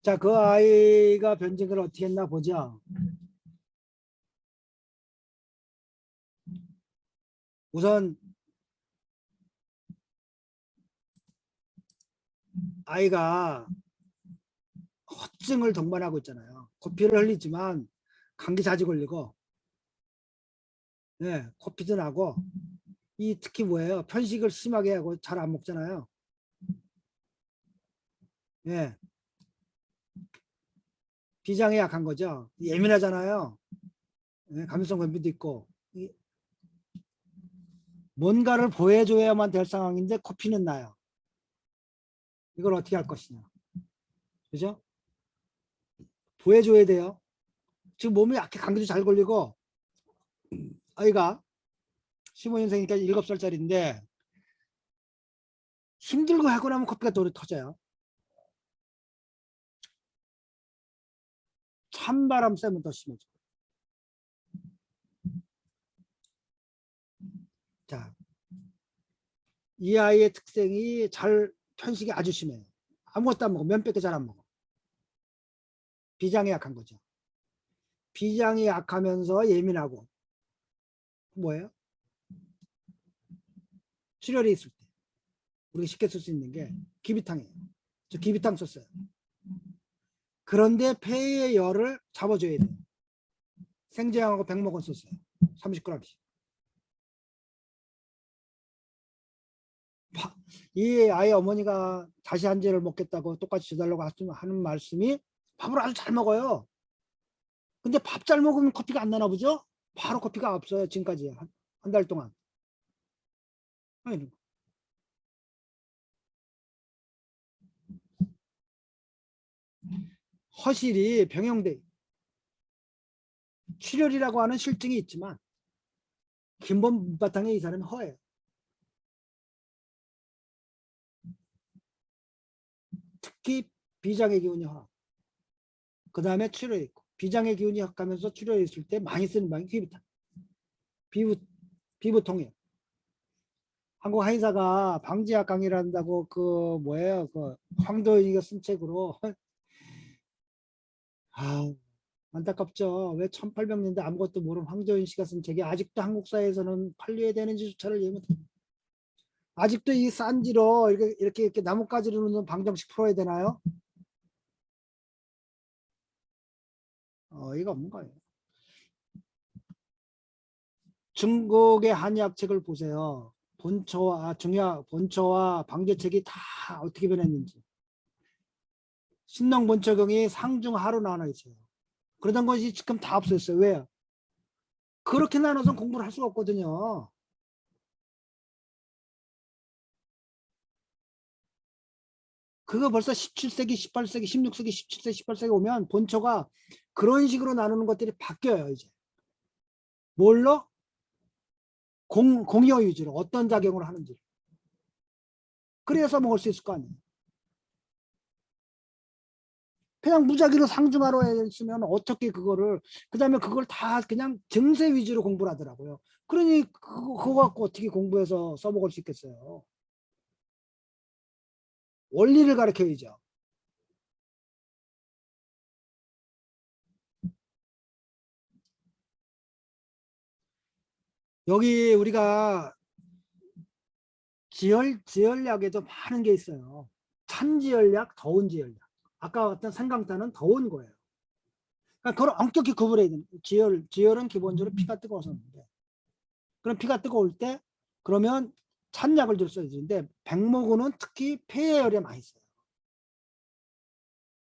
자, 그 아이가 변증을 어떻게 했나 보자. 우선 아이가 허증을 동반하고 있잖아요. 코피를 흘리지만 감기 자주 걸리고, 네, 코피도 나고, 이 특히 뭐예요? 편식을 심하게 하고 잘 안 먹잖아요. 예, 비장에 약한 거죠. 예민하잖아요. 예, 감수성 변비도 있고. 뭔가를 보여줘야만 될 상황인데 코피는 나요. 이걸 어떻게 할 것이냐. 그죠? 보여줘야 돼요. 지금 몸이 약해 감기도 잘 걸리고, 아이가 15년생이니까 7살짜리인데 힘들고 하고 나면 코피가 또 터져요. 찬바람 쐬면 더 심해져. 자, 이 아이의 특성이 편식이 아주 심해요. 아무것도 안 먹어. 면밖에 잘 안 먹어. 비장에 약한 거죠. 비장이 약하면서 예민하고 뭐예요? 출혈이 있을 때 우리가 쉽게 쓸 수 있는 게 기비탕이에요. 저 기비탕 썼어요. 그런데 폐의 열을 잡아줘야 돼요. 생제하고 백목은 썼어요. 30g씩. 이 아이 어머니가 다시 한 제를 먹겠다고 똑같이 줘달라고 하는 말씀이 밥을 아주 잘 먹어요. 근데 밥 잘 먹으면 커피가 안 나나 보죠? 바로 커피가 없어요. 지금까지 한 달 동안. 허실이 병용돼. 출혈이라고 하는 실증이 있지만 근본 밑바탕에 이 사람이 허예요. 특히 비장의 기운이 허. 그 다음에 출혈이 있고 비장의 기운이 약하면서 출혈이 있을 때 많이 쓰는 방이 귀부탕. 피부통이에요. 한국 한의사가 방지학 강의를 한다고 그 뭐예요? 그 황도인이가 쓴 책으로 아 안타깝죠. 왜 1800년대 아무것도 모르는 황도인 씨가 쓴 책이 아직도 한국 사회에서는 팔려야 되는지조차를 이해 못해요. 아직도 이 싼지로 이렇게 나뭇가지로 넣는 방정식 풀어야 되나요? 이거 없는 거예요. 중국의 한의학 책을 보세요. 본초와 방제책이 다 어떻게 변했는지. 신농본초경이 상중 하로 나눠 있어요. 그러던 것이 지금 다 없어졌어요. 왜요? 그렇게 나눠서 공부를 할 수가 없거든요. 그거 벌써 17세기, 18세기, 16세기, 17세기, 18세기 오면 본초가 그런 식으로 나누는 것들이 바뀌어요. 이제 뭘로? 공여 위주로 어떤 작용을 하는지. 그래서 먹을 수 있을 거 아니에요. 그냥 무작위로 상중하로 했으면 어떻게 그거를 그다음에 그걸 다 그냥 증세 위주로 공부를 하더라고요. 그러니 그거 갖고 어떻게 공부해서 써먹을 수 있겠어요. 원리를 가르쳐야죠. 여기 우리가 지혈약에도 많은 게 있어요. 찬지혈약, 더운 지혈약. 아까 같은 생강탄은 더운 거예요. 그러니까 그걸 엄격히 구분해야 돼요. 지혈은 기본적으로 피가 뜨거워서 하는데 그럼 피가 뜨거울 때 그러면 찬약을 줄 수 있는데 백목으로는 특히 폐열에 많이 써요.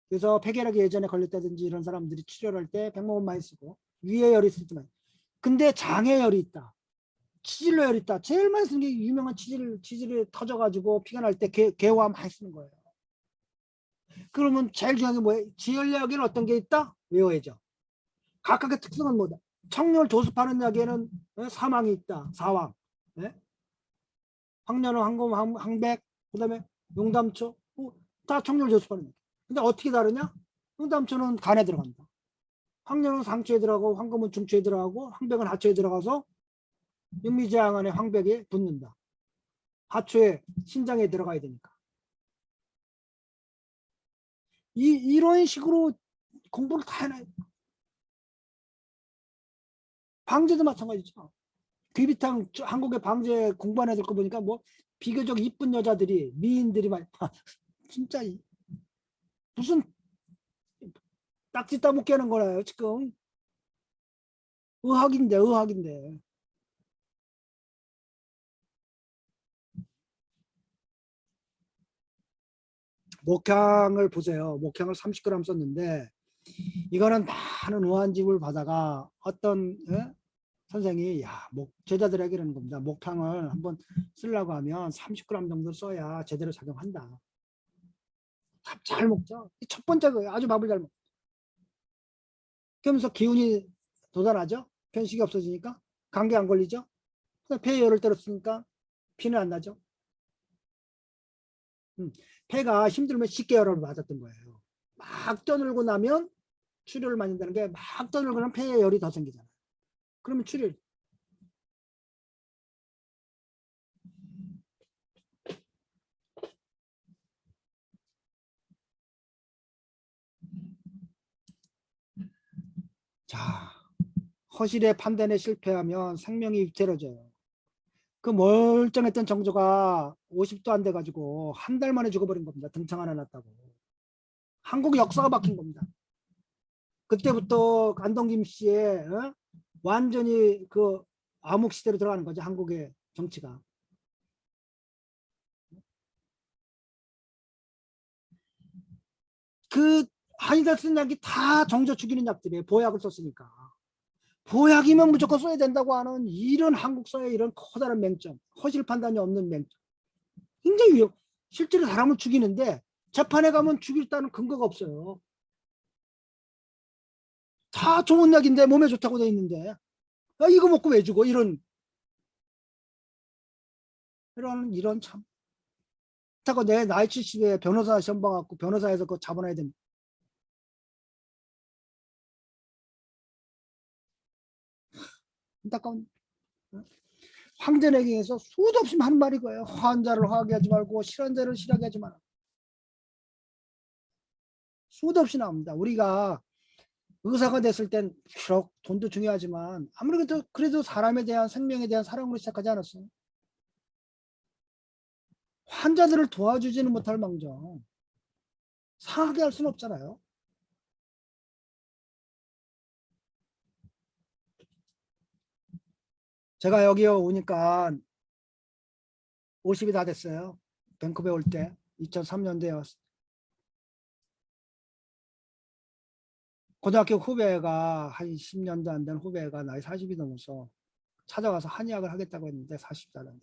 그래서 폐결핵에 예전에 걸렸다든지 이런 사람들이 치료를 할 때 백목은 많이 쓰고 위에 열이 있을 때만. 근데 장에 열이 있다. 치질로 열이 있다. 제일 많이 쓰는 게 유명한 치질이 터져가지고 피가 날 때 개화 많이 쓰는 거예요. 그러면 제일 중요한 게 뭐예요? 지혈약에는 어떤 게 있다? 외워야죠. 각각의 특성은 뭐다? 청열 조습하는 약에는 사망이 있다. 사왕. 네? 황련어, 황금, 황백, 그 다음에 용담초 다 청열 조습하는 약. 근데 어떻게 다르냐? 용담초는 간에 들어간다. 황련은 상초에 들어가고 황금은 중초에 들어가고 황백은 하초에 들어가서 육미제항 안에 황백이 붙는다. 하초에 신장에 들어가야 되니까. 이런 식으로 공부를 다 해놔요. 방제도 마찬가지죠. 귀비탕 한국의 방제 공부한 애들 거 보니까 뭐 비교적 이쁜 여자들이 미인들이 막 진짜 무슨 딱지 따먹게 하는 거라요 지금. 의학인데. 목향을 보세요. 목향을 30g 썼는데 이거는 많은 의한집을 받아가 어떤 선생이 제자들에게 이러는 겁니다. 목향을 한번 쓰려고 하면 30g 정도 써야 제대로 작용한다. 밥 잘 먹죠. 첫 번째 거예요. 아주 밥을 잘 먹. 그러면서 기운이 돋아나죠. 편식이 없어지니까 감기 안 걸리죠. 폐에 열을 때렸으니까 피는 안 나죠. 폐가 힘들면 쉽게 열을 맞았던 거예요. 막 떠들고 나면 출혈을 맞는다는 게 막 떠들고 나면 폐에 열이 더 생기잖아요. 그러면 출혈. 자, 허실의 판단에 실패하면 생명이 위태로져요. 그 멀쩡했던 정조가 50도 안 돼가지고 한 달 만에 죽어버린 겁니다. 등창 하나 났다고. 한국 역사가 바뀐 겁니다. 그때부터 안동김 씨의 완전히 그 암흑 시대로 들어가는 거죠. 한국의 정치가. 그 한의사 쓴 약이 다 정조 죽이는 약들이에요. 보약을 썼으니까. 보약이면 무조건 써야 된다고 하는 이런 한국 사회의 이런 커다란 맹점, 허실 판단이 없는 맹점. 굉장히 위험. 실제로 사람을 죽이는데 재판에 가면 죽일다는 근거가 없어요. 다 좋은 약인데 몸에 좋다고 돼 있는데 이거 먹고 왜 죽어? 이런 참. 그렇다고 내 나이 70에 변호사 시험 봐갖고 변호사에서 그거 잡아놔야 됩니다. 안타까운. 황제내경에서 수도 없이 하는 말이 거예요. 환자를 화하게 하지 말고 실환자를 실하게 하지 마라. 수도 없이 나옵니다. 우리가 의사가 됐을 땐 비록 돈도 중요하지만 아무래도 그래도 사람에 대한 생명에 대한 사랑으로 시작하지 않았어요. 환자들을 도와주지는 못할 망정 상하게 할 수는 없잖아요. 제가 여기 오니까 50이 다 됐어요. 밴쿠버에 올 때 2003년도에 고등학교 후배가 한 10년도 안 된 후배가 나이 40이 넘어서 찾아와서 한의학을 하겠다고 했는데 40살인데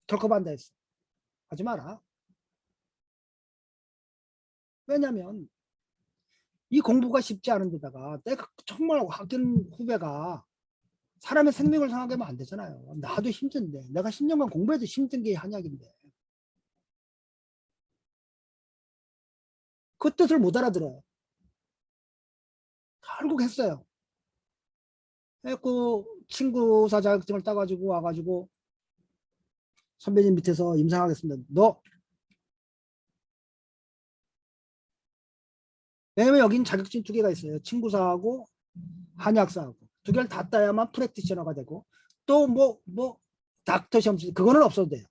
덜컥 한다 했어. 하지 마라. 왜냐면 이 공부가 쉽지 않은 데다가 내가 정말 학연 후배가 사람의 생명을 상하게 하면 안 되잖아요. 나도 힘든데 내가 10년간 공부해도 힘든 게 한약인데 그 뜻을 못 알아들어요. 결국 했어요. 했고 친구사 자격증을 따가지고 와가지고 선배님 밑에서 임상하겠습니다. 너 왜냐면 여긴 자격증 두 개가 있어요. 친구사하고 한약사하고 두 개를 다 따야만 프랙티셔너가 되고 또 닥터 시험 그거는 없어도 돼요.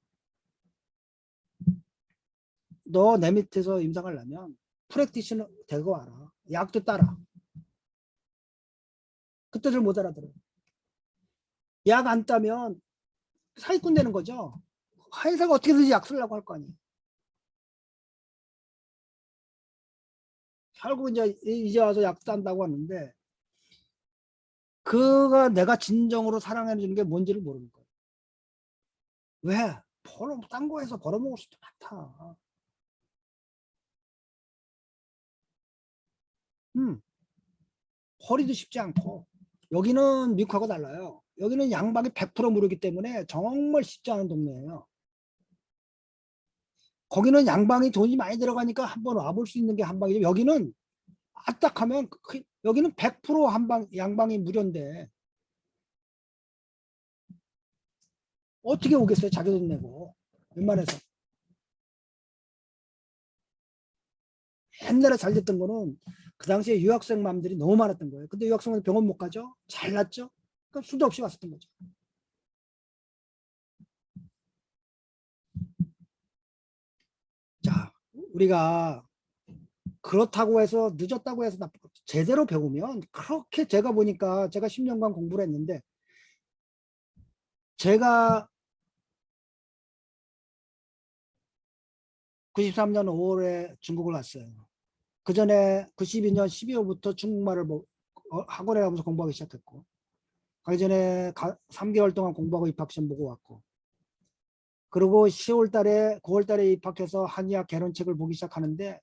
너 내 밑에서 임상하려면 프랙티셔너 되고 와라. 약도 따라. 그 뜻을 못 알아들어. 약 안 따면 사기꾼 되는 거죠. 회사가 어떻게든지 약 쓰려고 할 거 아니에요. 결국 이제 와서 약 딴다고 하는데 그가 내가 진정으로 사랑해 주는 게 뭔지를 모르는 거예요. 왜? 딴 거에서 벌어먹을 수도 많다. 허리도 쉽지 않고 여기는 미국하고 달라요. 여기는 양방이 100% 무료이기 때문에 정말 쉽지 않은 동네예요. 거기는 양방이 돈이 많이 들어가니까 한번 와볼 수 있는 게 한방이죠. 여기는 아딱하면 여기는 100% 한방 양방이 무료인데 어떻게 오겠어요? 자기 돈 내고 웬만해서 옛날에 잘 됐던 거는 그 당시에 유학생 맘들이 너무 많았던 거예요. 근데 유학생은 병원 못 가죠. 잘났죠. 그럼 수도 없이 왔었던 거죠. 자, 우리가 그렇다고 해서 늦었다고 해서 제대로 배우면 그렇게 제가 보니까 제가 10년간 공부를 했는데 제가 93년 5월에 중국을 갔어요. 그 전에 92년 12월부터 중국말을 학원에 가면서 공부하기 시작했고 가기 전에 3개월 동안 공부하고 입학시험 보고 왔고 그리고 10월 달에 9월 달에 입학해서 한의학 개론책을 보기 시작하는데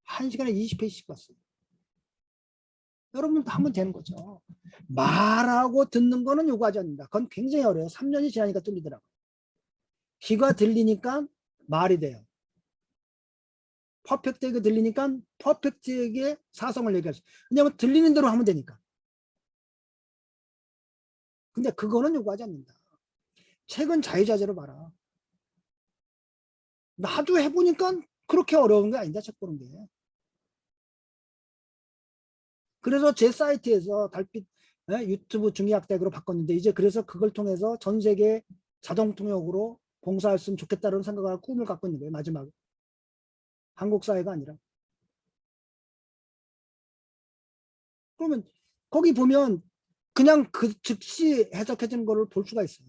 1시간에 20페이지씩 봤어요. 여러분도 하면 되는 거죠. 말하고 듣는 거는 요구하지 않는다. 그건 굉장히 어려워요. 3년이 지나니까 뚫리더라고요. 귀가 들리니까 말이 돼요. 퍼펙트하게 들리니까 퍼펙트하게 사성을 얘기할 수 있어요. 왜냐하면 들리는 대로 하면 되니까. 근데 그거는 요구하지 않는다. 책은 자유자재로 봐라. 나도 해보니까 그렇게 어려운 게 아니다. 책 보는 게. 그래서 제 사이트에서 달빛 유튜브 중의학대학으로 바꿨는데 이제 그래서 그걸 통해서 전 세계 자동 통역으로 봉사했으면 좋겠다는 생각을 꿈을 갖고 있는 거예요. 마지막에. 한국 사회가 아니라. 그러면 거기 보면 그냥 그 즉시 해석해지는 거를 볼 수가 있어요.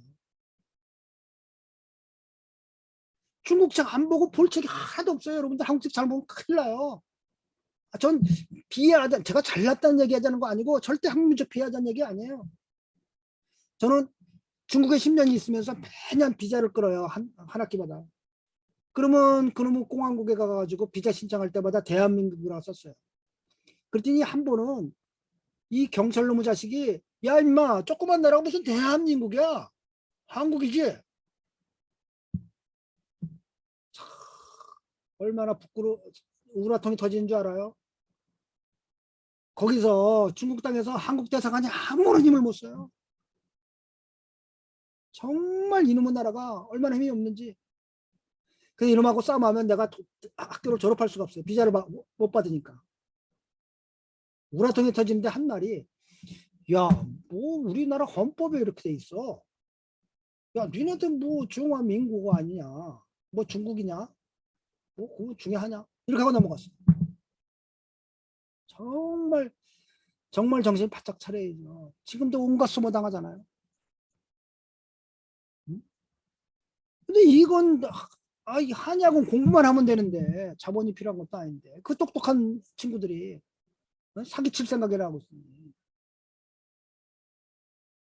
중국 책 안 보고 볼 책이 하나도 없어요. 여러분들 한국 책 잘 보면 큰일 나요. 전 비하하자, 제가 잘났다는 얘기 하자는 거 아니고 절대 한민족 비하자는 얘기 아니에요. 저는 중국에 10년이 있으면서 매년 비자를 끌어요. 한 학기마다. 그러면 그놈의 공항국에 가가지고 비자 신청할 때마다 대한민국이라고 썼어요. 그랬더니 한 번은 이 경찰 놈의 자식이 야 임마 조그만 나라가 무슨 대한민국이야. 한국이지. 얼마나 우라통이 터지는 줄 알아요? 거기서 중국 땅에서 한국 대사관이 아무런 힘을 못 써요. 정말 이놈의 나라가 얼마나 힘이 없는지. 그 이놈하고 싸움하면 내가 학교를 졸업할 수가 없어요. 비자를 못 받으니까. 우라통이 터지는데 한 말이 야, 뭐 우리나라 헌법에 이렇게 돼 있어. 야, 니네들 뭐 중화민국 아니냐? 뭐 중국이냐? 뭐 그거 중요하냐? 이렇게 하고 넘어갔어. 정말 정말 정신 바짝 차려야죠. 지금도 온갖 소모 당하잖아요. 응? 근데 이건 이 한약은 공부만 하면 되는데 자본이 필요한 것도 아닌데 그 똑똑한 친구들이 사기칠 생각이라 하고 있습니다.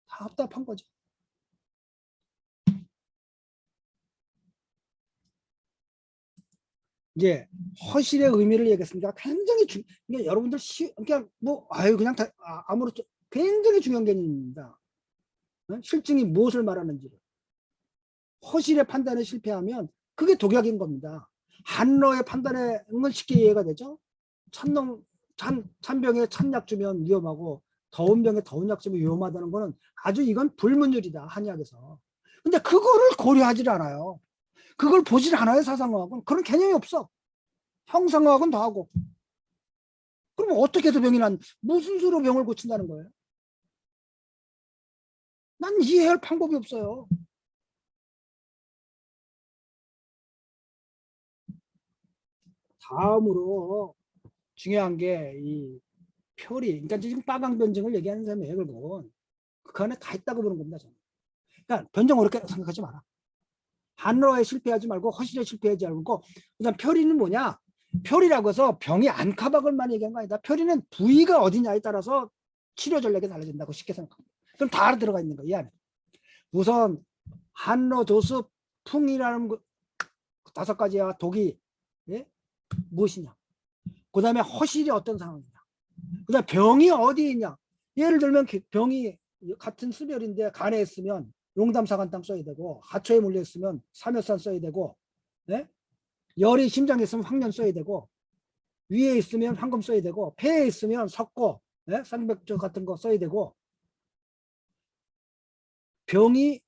답답한 거죠. 이제 허실의 의미를 얘기했습니다. 굉장히 그러니까 여러분들 그냥 뭐 아유 그냥 아무렇죠. 굉장히 중요한 개념입니다. 실증이 무엇을 말하는지를. 허실의 판단에 실패하면 그게 독약인 겁니다. 한러의 판단에 쉽게 이해가 되죠. 찬병에 찬약 주면 위험하고 더운 병에 더운 약 주면 위험하다는 거는 아주 이건 불문율이다. 한의학에서. 근데 그거를 고려하지 않아요. 그걸 보질 않아요. 사상과학은. 그런 개념이 없어. 형상과학은 더 하고. 그럼 어떻게 해서 무슨 수로 병을 고친다는 거예요? 난 이해할 방법이 없어요. 다음으로 중요한 게 이 표리. 그러니까 지금 빠강 변증을 얘기하는 사람이에요. 결국은 그 안에 다 있다고 보는 겁니다. 저는. 그러니까 변증 어렵게 생각하지 마라. 한로에 실패하지 말고 허실에 실패하지 말고 그다음 표리는 뭐냐? 표리라고 해서 병이 안카박을만 얘기한 거 아니다. 표리는 부위가 어디냐에 따라서 치료 전략이 달라진다고 쉽게 생각합니다. 그럼 다 들어가 있는 거예요. 이 안에. 우선 한로, 조수, 풍이라는 5가지야 독이 예? 무엇이냐? 그 다음에 허실이 어떤 상황이냐? 그 다음에 병이 어디에 있냐? 예를 들면 병이 같은 수별인데 간에 있으면 용담사간탕 써야 되고 하초에 물려 있으면 삼엽산 써야 되고 네? 열이 심장에 있으면 황련 써야 되고 위에 있으면 황금 써야 되고 폐에 있으면 석고 네? 쌍백조 같은 거 써야 되고 병이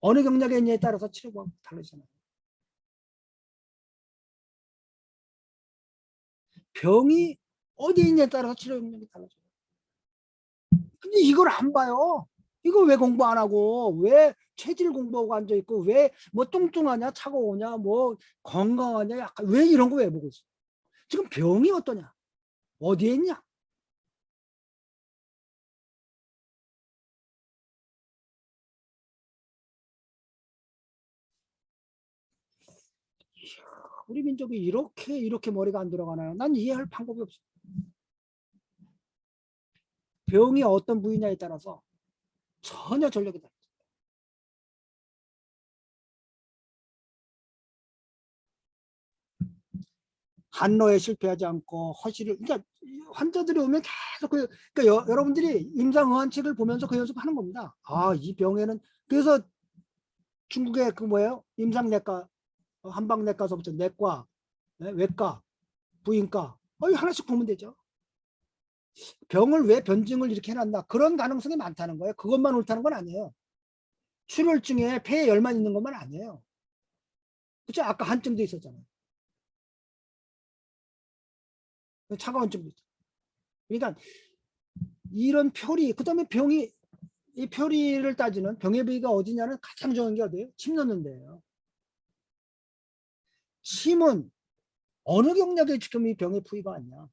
어느 경락에 있냐에 따라서 치료가 달라지잖아요. 병이 어디에 있냐에 따라서 치료 능력이 달라져요. 근데 이걸 안 봐요. 이거 왜 공부 안 하고 왜 체질 공부하고 앉아 있고 왜 뭐 뚱뚱하냐 차가우냐 뭐 건강하냐 약간 왜 이런 거 왜 보고 있어? 지금 병이 어떠냐? 어디에 있냐? 우리 민족이 이렇게 머리가 안 들어가나요? 난 이해할 방법이 없어. 병이 어떤 부위냐에 따라서 전혀 전력이 다르죠. 한로에 실패하지 않고 허시를 그러니까 환자들이 오면 계속 그러니까 여러분들이 임상의학책을 보면서 그 연습하는 겁니다. 아, 이 병에는 그래서 중국의 그 뭐예요? 임상내과 한방내과서부터 내과, 외과, 부인과 하나씩 보면 되죠. 병을 왜 변증을 이렇게 해놨나 그런 가능성이 많다는 거예요. 그것만 옳다는 건 아니에요. 출혈증에 폐에 열만 있는 것만 아니에요. 그렇죠? 아까 한증도 있었잖아요. 차가운 증도 있죠. 그러니까 이런 표리 그다음에 병이 이 표리를 따지는 병의 부위가 어디냐는 가장 좋은 게 어디예요? 침 넣는 데예요. 침은 어느 경락에 지금 이 병의 부위가 왔냐?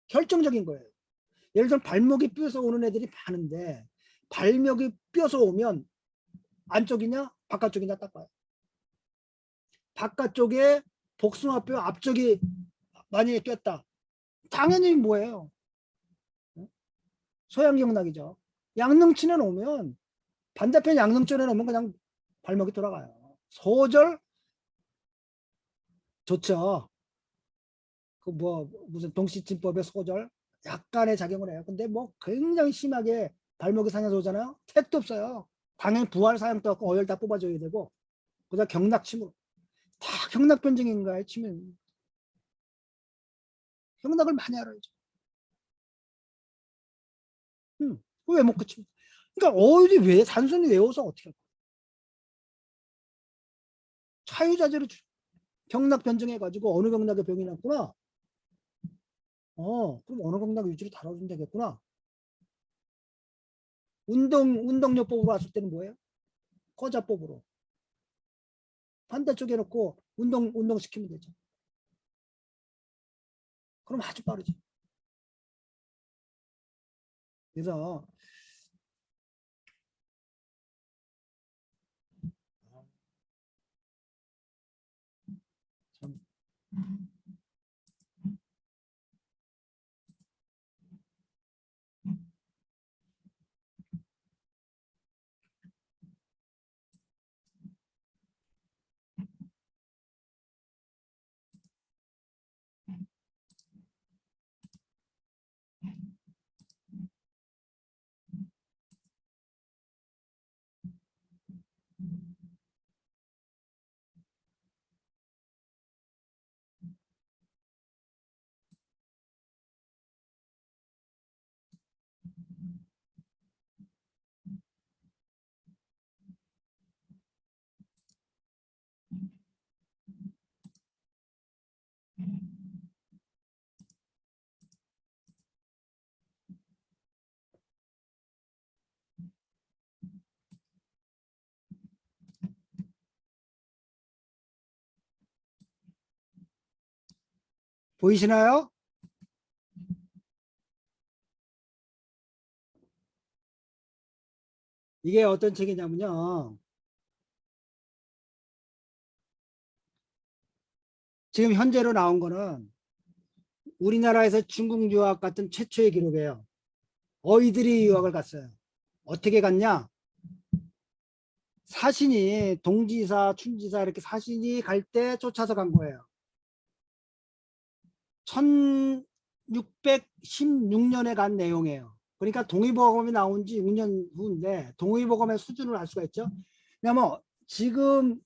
결정적인 거예요. 예를 들면 발목이 뼈서 오는 애들이 많은데 발목이 뼈서 오면 안쪽이냐 바깥쪽이냐 딱 봐요. 바깥쪽에 복숭아뼈 앞쪽이 많이 꼈다. 당연히 뭐예요? 소양경락이죠. 양릉치는 오면 반대편 양릉절에 오면 그냥 발목이 돌아가요. 소절 좋죠. 그 뭐 무슨 동시침법의 소절 약간의 작용을 해요. 근데 뭐 굉장히 심하게 발목이 상해서 오잖아요. 택도 없어요. 당연히 부활 사양도 없고 어혈 다 뽑아줘야 되고 그다음 경락침으로 다 경락 변증인가요? 치면 경락을 많이 알아야죠. 왜 못 그치? 그러니까 어디 왜 단순히 외워서 어떻게 할까? 차유자재로 경락 변증해가지고 어느 경락에 병이 났구나. 그럼 어느 경락 위주로 다뤄주면 되겠구나. 운동요법으로 왔을 때는 뭐예요? 거자법으로 반대쪽에 놓고 운동시키면 되죠. 그럼 아주 빠르죠. 그래서 참 보이시나요? 이게 어떤 책이냐면요. 지금 현재로 나온 거는 우리나라에서 중국 유학 같은 최초의 기록이에요. 어이들이 유학을 갔어요. 어떻게 갔냐? 사신이 동지사, 춘지사 이렇게 사신이 갈 때 쫓아서 간 거예요. 1616년에 간 내용이에요. 그러니까 동의보감이 나온 지 6년 후인데 동의보감의 수준을 알 수가 있죠. 왜냐면 지금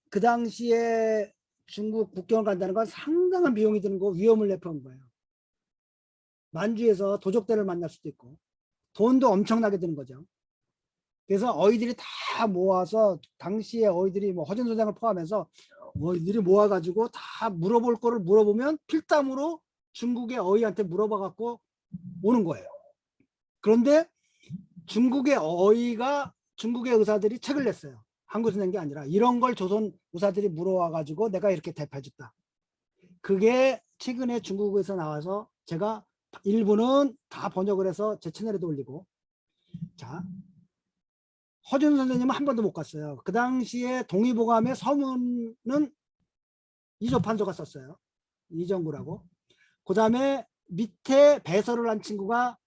그 당시에 중국 국경을 간다는 건 상당한 비용이 드는 거 위험을 내포한 거예요. 만주에서 도적대를 만날 수도 있고 돈도 엄청나게 드는 거죠. 그래서 어휘들이 다 모아서 당시에 어휘들이 뭐 허준 소장을 포함해서 어휘들이 모아가지고 다 물어볼 거를 물어보면 필담으로 중국의 어휘한테 물어봐 갖고 오는 거예요. 그런데 중국의 의사들이 책을 냈어요. 한국에서 낸 게 아니라 이런 걸 조선 의사들이 물어와 가지고 내가 이렇게 대표해 줬다. 그게 최근에 중국에서 나와서 제가 일부는 다 번역을 해서 제 채널에도 올리고. 자, 허준 선생님은 한 번도 못 갔어요. 그 당시에 동의보감의 서문은 이조판소가 썼어요. 이정구라고. 그 다음에 밑에 배설을 한 친구가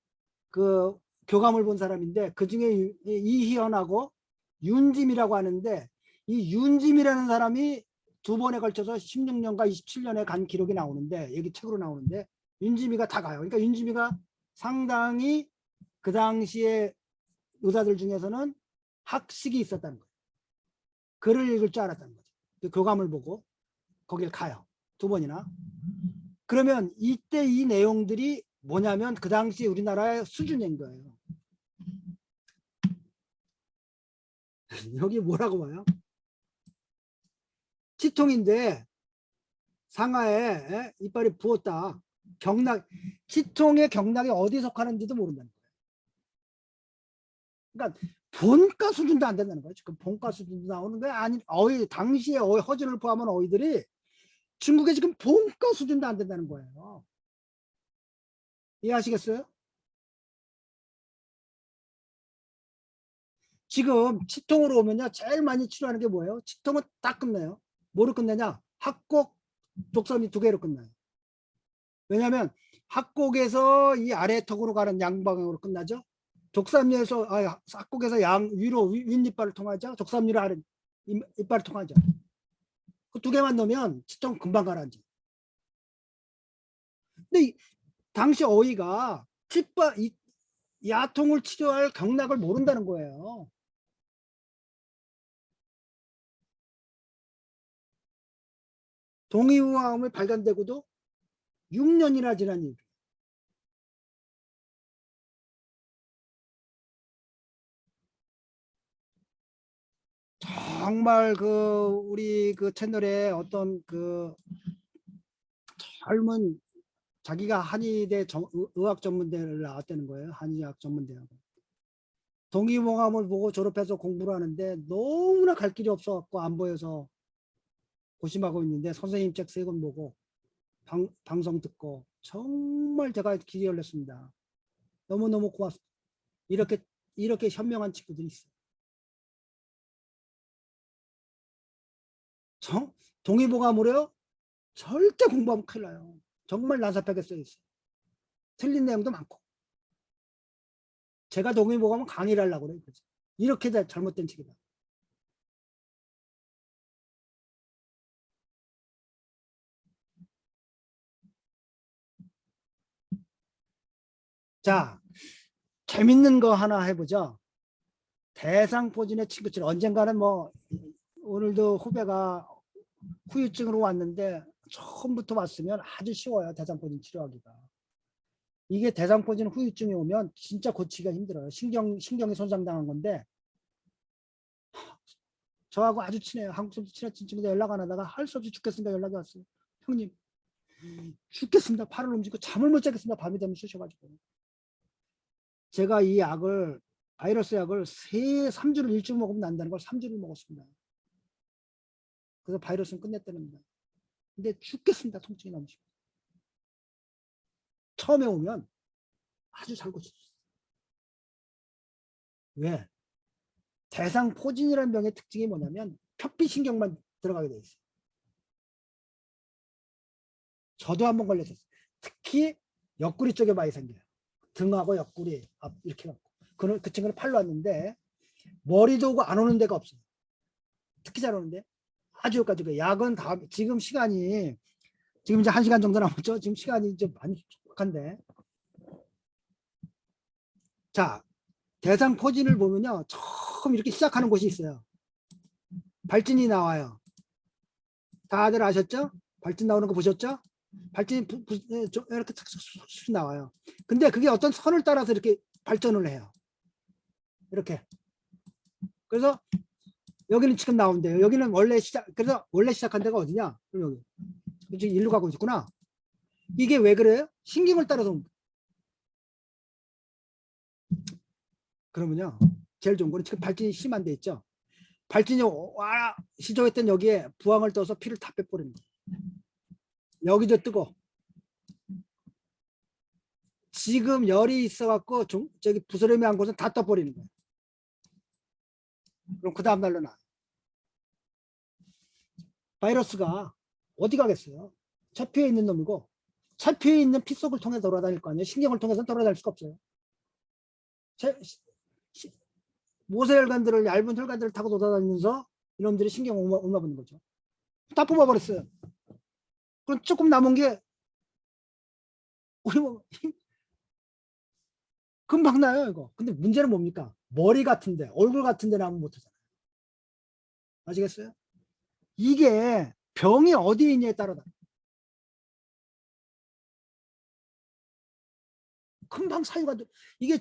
그 교감을 본 사람인데 그 중에 이희연하고 윤짐이라고 하는데 이 윤짐이라는 사람이 두 번에 걸쳐서 16년과 27년에 간 기록이 나오는데 여기 책으로 나오는데 윤짐이가 다 가요. 그러니까 윤짐이가 상당히 그 당시에 의사들 중에서는 학식이 있었다는 거예요. 글을 읽을 줄 알았다는 거죠. 그 교감을 보고 거길 가요. 두 번이나. 그러면 이때 이 내용들이 뭐냐면 그 당시 우리나라의 수준인 거예요. 여기 뭐라고 봐요? 치통인데 상하에 이빨이 부었다. 경락, 치통의 경락이 어디 속하는지도 모른다는 거예요. 그러니까 본가 수준도 안 된다는 거예요. 지금 본가 수준도 나오는 게 아니, 당시에 허준을 포함한 어휘들이 중국에 지금 본가 수준도 안 된다는 거예요. 이해하시겠어요? 지금 치통으로 오면요 제일 많이 치료하는 게 뭐예요? 치통은 딱 끝내요. 뭐로 끝내냐? 합곡, 독섬이 두 개로 끝나요. 왜냐하면 합곡에서 이 아래턱으로 가는 양방향으로 끝나죠. 독삼리에서 합곡에서 양 위로 윗니빨을 통하죠. 독삼리로 아래 이빨을 통하죠. 그 두 개만 넣으면 치통 금방 가라앉아. 근데 당시 어휘가 야통을 치료할 경락을 모른다는 거예요. 동의후화음이 발견되고도 6년이나 지난 이후 정말 우리 채널에 어떤 젊은 자기가 한의대 의학 전문대를 나왔다는 거예요. 한의학 전문대하고. 동의보감을 보고 졸업해서 공부를 하는데 너무나 갈 길이 없어갖고 안 보여서 고심하고 있는데 선생님 책 3권 보고 방송 듣고 정말 제가 길이 열렸습니다. 너무너무 고맙습니다. 이렇게 현명한 친구들이 있어요. 동의보감으로요? 절대 공부하면 큰일 나요. 정말 난사하게 써있어요. 틀린 내용도 많고. 제가 동의보감은 강의를 하려고 그래요. 이렇게 잘못된 책이다. 자, 재밌는 거 하나 해보죠. 대상포진의 친구들 언젠가는 뭐 오늘도 후배가 후유증으로 왔는데 처음부터 왔으면 아주 쉬워요. 대상포진 치료하기가. 이게 대상포진 후유증이 오면 진짜 고치기가 힘들어요. 신경이 손상당한 건데 저하고 아주 친해요. 한국 사람도 친한 친구들 연락 안 하다가 할 수 없이 죽겠습니다. 연락이 왔어요. 형님 죽겠습니다. 팔을 움직이고 잠을 못 자겠습니다. 밤이 되면 쑤셔가지고. 제가 이 약을 바이러스 약을 3주를 일찍 먹으면 난다는 걸 3주를 먹었습니다. 그래서 바이러스는 끝냈다는 겁니다. 근데 죽겠습니다. 통증이 너무 심해요. 처음에 오면 아주 잘 고칠 수 있어요. 왜? 대상포진이라는 병의 특징이 뭐냐면 표피신경만 들어가게 돼 있어요. 저도 한번 걸렸었어요. 특히 옆구리 쪽에 많이 생겨요. 등하고 옆구리 이렇게 갖고 그 친구는 팔로 왔는데 머리도 오고 안 오는 데가 없어요. 특히 잘 오는데 아주 효과적이에요. 약은 지금 시간이 지금 이제 1시간 정도 남았죠. 지금 시간이 이제 많이 촉박한데 자 대상포진을 보면요 처음 이렇게 시작하는 곳이 있어요. 발진이 나와요. 다들 아셨죠? 발진 나오는 거 보셨죠? 발진이 이렇게 툭툭 나와요. 근데 그게 어떤 선을 따라서 이렇게 발전을 해요. 이렇게 그래서 여기는 지금 나온대요. 여기는 원래 그래서 원래 시작한 데가 어디냐? 여기. 지금 일로 가고 있구나. 이게 왜 그래요? 신경을 따라서. 그러면요. 제일 좋은 거는 지금 발진이 심한 데 있죠. 발진이 와 시작했던 여기에 부항을 떠서 피를 다 빼버리는 거예요. 여기도 뜨고. 지금 열이 있어갖고 저기 부스럼이 한 곳은 다 떠버리는 거예요. 그럼 그 다음 날로 나. 바이러스가 어디 가겠어요? 체피에 있는 놈이고 체피에 있는 피 속을 통해 돌아다닐 거 아니에요. 신경을 통해서는 돌아다닐 수가 없어요. 모세혈관들을 얇은 혈관들을 타고 돌아다니면서 이놈들이 신경 옮아붙는 거죠. 다 뽑아버렸어요. 그럼 조금 남은 게 우리 뭐 금방 나요 이거. 근데 문제는 뭡니까? 머리 같은데 얼굴 같은데 나면 못하잖아요. 아시겠어요? 이게 병이 어디에 있냐에 따라 금방 사유가 이게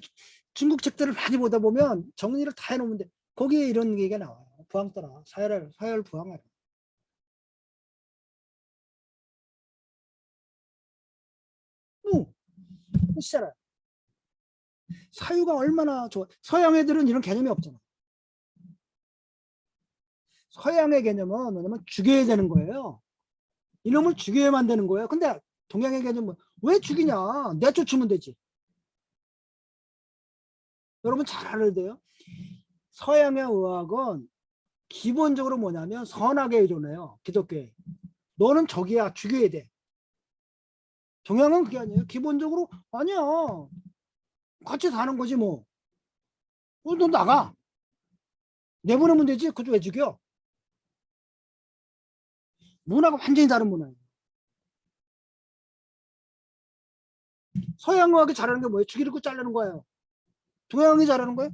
중국 책들을 많이 보다 보면 정리를 다 해놓는데 거기에 이런 얘기가 나와요. 부항 따라 사열 부항하라. 시잖아요. 사유가 얼마나 좋아. 서양 애들은 이런 개념이 없잖아. 서양의 개념은 뭐냐면 죽여야 되는 거예요. 이놈을 죽여야만 되는 거예요. 근데 동양의 개념은 왜 죽이냐? 내쫓으면 되지. 여러분 잘 알아야 돼요. 서양의 의학은 기본적으로 뭐냐면 선하게 이론해요. 기독교에. 너는 적이야. 죽여야 돼. 동양은 그게 아니에요. 기본적으로 아니야. 같이 사는 거지 뭐. 너 나가. 내보내면 되지. 그거 왜 죽여? 문화가 완전히 다른 문화예요. 서양 의학이 잘하는 게 뭐예요? 죽이고 자르는 거예요. 동양이 잘하는 거예요?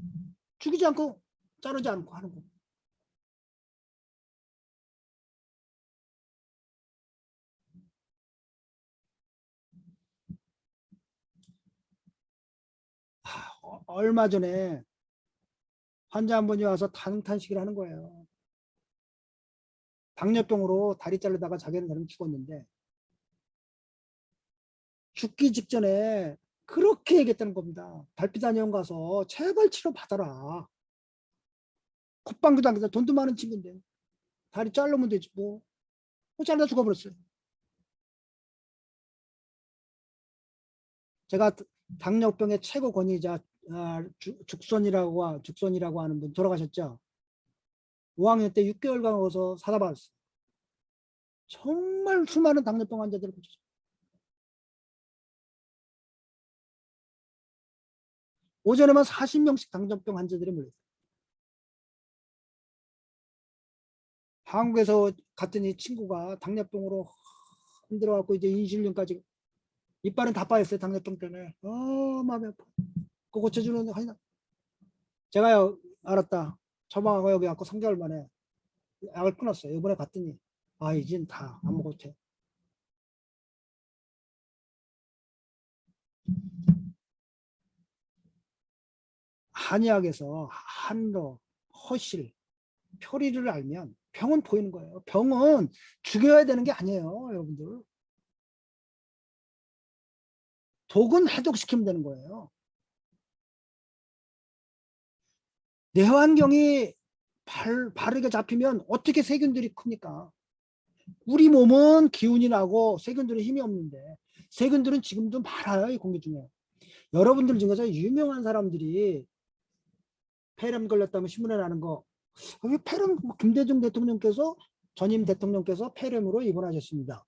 죽이지 않고 자르지 않고 하는 거. 얼마 전에 환자 한 분이 와서 탄식을 하는 거예요. 당뇨병으로 다리 자르다가 자기는 나름 죽었는데 죽기 직전에 그렇게 얘기했다는 겁니다. 달빛한의원 가서 제발 치료 받아라. 콧방귀도 안 뀌다 돈도 많은 친구인데 다리 자르면 되지 뭐. 잘라 죽어버렸어요. 제가 당뇨병의 최고 권위자 죽손이라고 하는 분 돌아가셨죠. 5학년 때 6개월간 와서 사다 받았어요. 정말 수많은 당뇨병 환자들을 고쳤어요. 오전에만 40명씩 당뇨병 환자들이 몰렸어요. 한국에서 갔더니 친구가 당뇨병으로 힘들어갖고 이제 인슐린까지 이빨은 다 빠졌어요. 당뇨병 때문에. 마음이 아파. 그거 고쳐주는 하나. 제가요 알았다. 처방하고 여기 갖고 3개월 만에 약을 끊었어요. 이번에 갔더니 이젠 다 안 먹어도 돼. 한의학에서 한로, 허실, 표리를 알면 병은 보이는 거예요. 병은 죽여야 되는 게 아니에요. 여러분들. 독은 해독시키면 되는 거예요. 내환경이 바르게 잡히면 어떻게 세균들이 큽니까? 우리 몸은 기운이 나고 세균들은 힘이 없는데 세균들은 지금도 많아요. 이 공기 중에. 여러분들 중에서 유명한 사람들이 폐렴 걸렸다면 신문에 나는 거. 왜 폐렴 김대중 대통령께서 전임 대통령께서 폐렴으로 입원하셨습니다.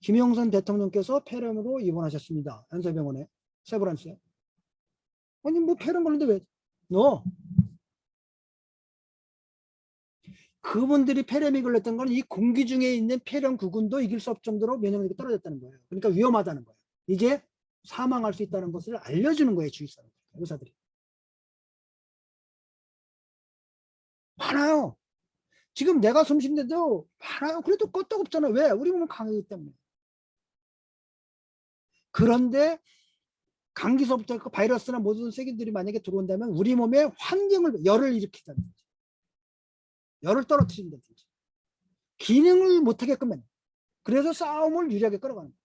김영선 대통령께서 폐렴으로 입원하셨습니다. 연세병원에 세브란스에. 아니 뭐 폐렴 걸렸는데 왜? 그분들이 폐렴이 걸렸던 건 이 공기 중에 있는 폐렴 구군도 이길 수 없을 정도로 면역력이 떨어졌다는 거예요. 그러니까 위험하다는 거예요. 이게 사망할 수 있다는 것을 알려주는 거예요. 주위 사람들, 의사들이. 많아요. 지금 내가 숨 쉰데도 많아요. 그래도 끄떡없잖아. 왜? 우리 몸은 강하기 때문에. 그런데 감기서부터 바이러스나 모든 세균들이 만약에 들어온다면 우리 몸에 환경을 열을 일으키다는 거죠. 열을 떨어뜨린다든지 기능을 못하게끔 만든다. 그래서 싸움을 유리하게 끌어가는 거야.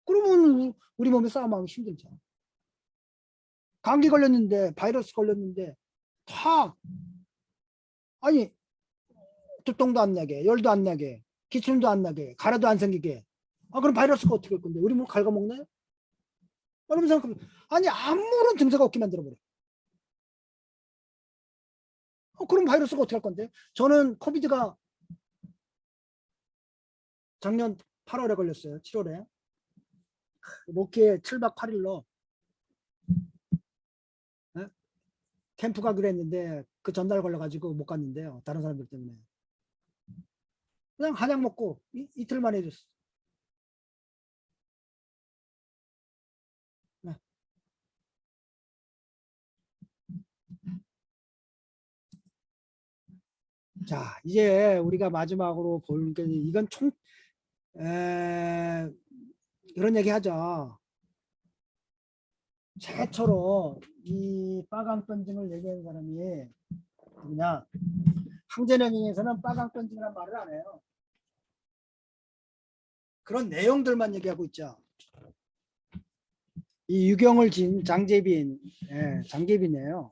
그러면 우리 몸에 싸움하기 힘들죠. 감기 걸렸는데 바이러스 걸렸는데 다 아니 두통도 안 나게 열도 안 나게 기침도 안 나게 가래도 안 생기게 그럼 바이러스가 어떻게 할 건데 우리 몸 갉아먹나요? 여러분 생각하면 아니 아무런 증세가 없게 만들어버려. 그럼 바이러스가 어떻게 할 건데? 저는 코비드가 작년 8월에 걸렸어요. 7월에 로키에 7박 8일로 캠프 가기로 했는데 그 전날 걸려가지고 못 갔는데요. 다른 사람들 때문에 그냥 한약 먹고 이틀 만에 해줬어. 네. 자 이제 우리가 마지막으로 볼 게 이건 이런 얘기 하죠. 최초로 이 빠강변증을 얘기한 사람이 누구냐? 항제령에서는 빠강변증이라는 말을 안 해요. 그런 내용들만 얘기하고 있죠. 이 유경을 진 장재빈, 장재빈이에요.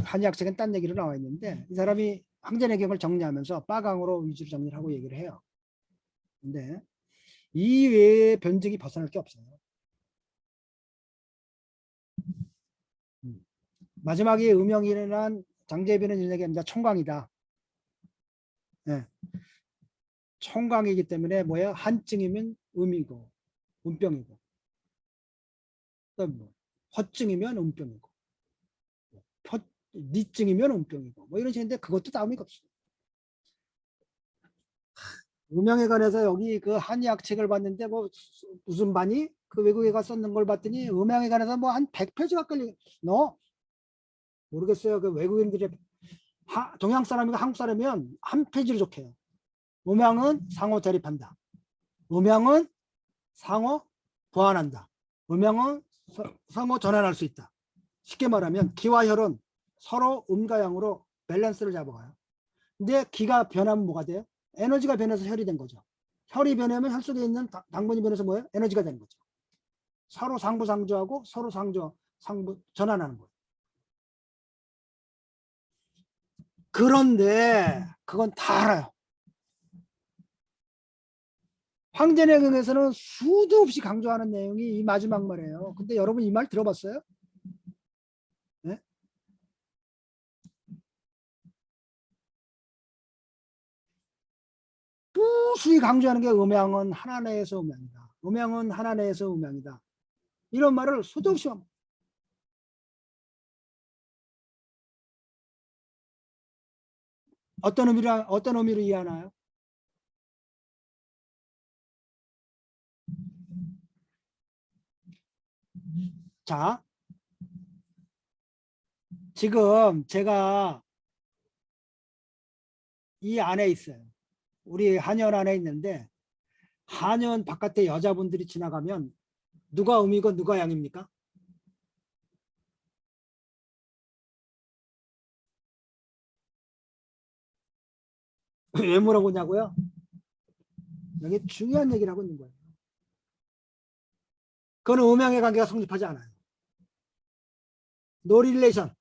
한의학 책엔 딴 얘기로 나와 있는데 이 사람이 항제내경을 정리하면서 빠강으로 위주로 정리를 하고 얘기를 해요. 근데 이 외에 변증이 벗어날 게 없어요. 마지막에 음영이란 장재빈은 이런 얘기합니다. 총광이다. 네. 총광이기 때문에 뭐야? 한증이면 음이고 음병이고 뭐 허증이면 음병이고 니증이면 음병이고 뭐 이런 식인데 그것도 다음이 없어요. 음영에 관해서 여기 그 한의학 책을 봤는데 뭐 무슨 반이 그 외국에 가 썼는 걸 봤더니 음영에 관해서 뭐 한 100페이지 가까이 너 모르겠어요. 그 외국인들이 동양 사람이고 한국 사람이면 한 페이지로 좋게요. 음양은 상호 대립한다. 음양은 상호 보완한다. 음양은 상호 전환할 수 있다. 쉽게 말하면 기와 혈은 서로 음과 양으로 밸런스를 잡아가요. 근데 기가 변하면 뭐가 돼요? 에너지가 변해서 혈이 된 거죠. 혈이 변하면 혈 속에 있는 당분이 변해서 뭐예요? 에너지가 되는 거죠. 서로 상부상조하고 서로 상부 전환하는 거예요. 그런데 그건 다 알아요. 황제내경에서는 수도 없이 강조하는 내용이 이 마지막 말이에요. 근데 여러분 이 말 들어봤어요? 네? 무수히 강조하는 게 음양은 하나 내에서 음양이다. 음양은 하나 내에서 음양이다. 이런 말을 수도 없이 합니다. 어떤 의미로 이해하나요? 자, 지금 제가 이 안에 있어요. 우리 한의원 안에 있는데 한의원 바깥에 여자분들이 지나가면 누가 음이고 누가 양입니까? 왜 물어보냐고요? 여기 중요한 얘기를 하고 있는 거예요. 그건 음양의 관계가 성립하지 않아요. 노 릴레이션.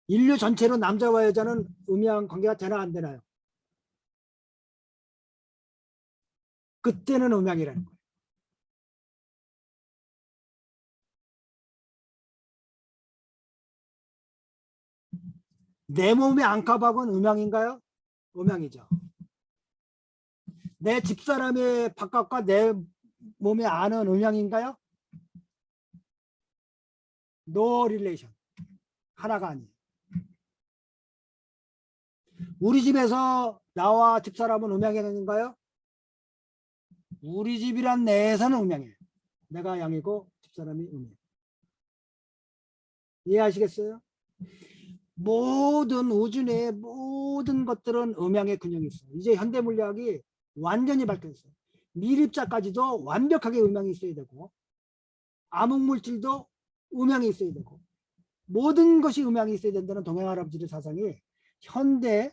인류 전체로 남자와 여자는 음양 관계가 되나 안 되나요? 그때는 음양이라는 거예요. 내 몸의 안카박은 음양인가요? 음양이죠. 내 집사람의 바깥과 내 몸의 안은 음양인가요? 노 릴레이션. 하나가 아니에요. 우리 집에서 나와 집사람은 음양인가요? 우리 집이란 내에서는 음양이에요. 내가 양이고 집사람이 음이에요. 이해하시겠어요? 모든 우주 내의 모든 것들은 음양의 균형이 있어요. 이제 현대물리학이 완전히 밝혀졌어요. 미립자까지도 완벽하게 음양이 있어야 되고 암흑물질도 음양이 있어야 되고 모든 것이 음양이 있어야 된다는 동양할아버지의 사상이 현대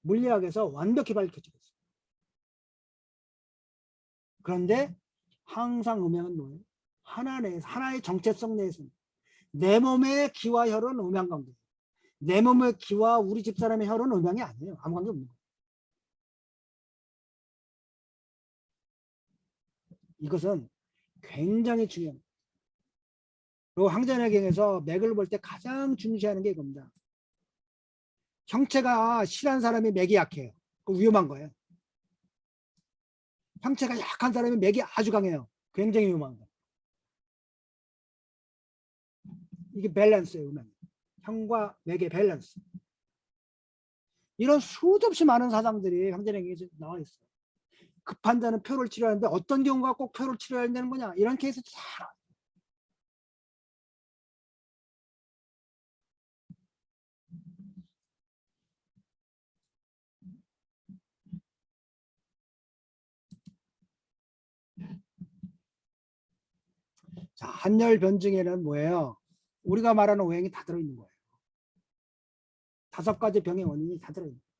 물리학에서 완벽히 밝혀지고 있어요. 그런데 항상 음양은 뭐예요? 하나 내에서, 하나의 정체성 내에서 내 몸의 기와 혈은 음양관계, 내 몸의 기와 우리 집사람의 혈은 음양이 아니에요. 아무 관계 없는 거예요. 이것은 굉장히 중요합니다. 그리고 황전해경에서 맥을 볼 때 가장 중시하는 게 이겁니다. 형체가 실한 사람이 맥이 약해요. 그 위험한 거예요. 형체가 약한 사람이 맥이 아주 강해요. 굉장히 위험한 거예요. 이게 밸런스예요. 음양. 형과 맥의 밸런스. 이런 수도 없이 많은 사상들이 황전해경에 나와 있어요. 급한 자는 표를 치료하는데 어떤 경우가 꼭 표를 치료해야 되는 거냐, 이런 케이스도 다. 자, 한열 변증에는 뭐예요? 우리가 말하는 오행이 다 들어있는 거예요. 5가지 병의 원인이 다 들어있는 거예요.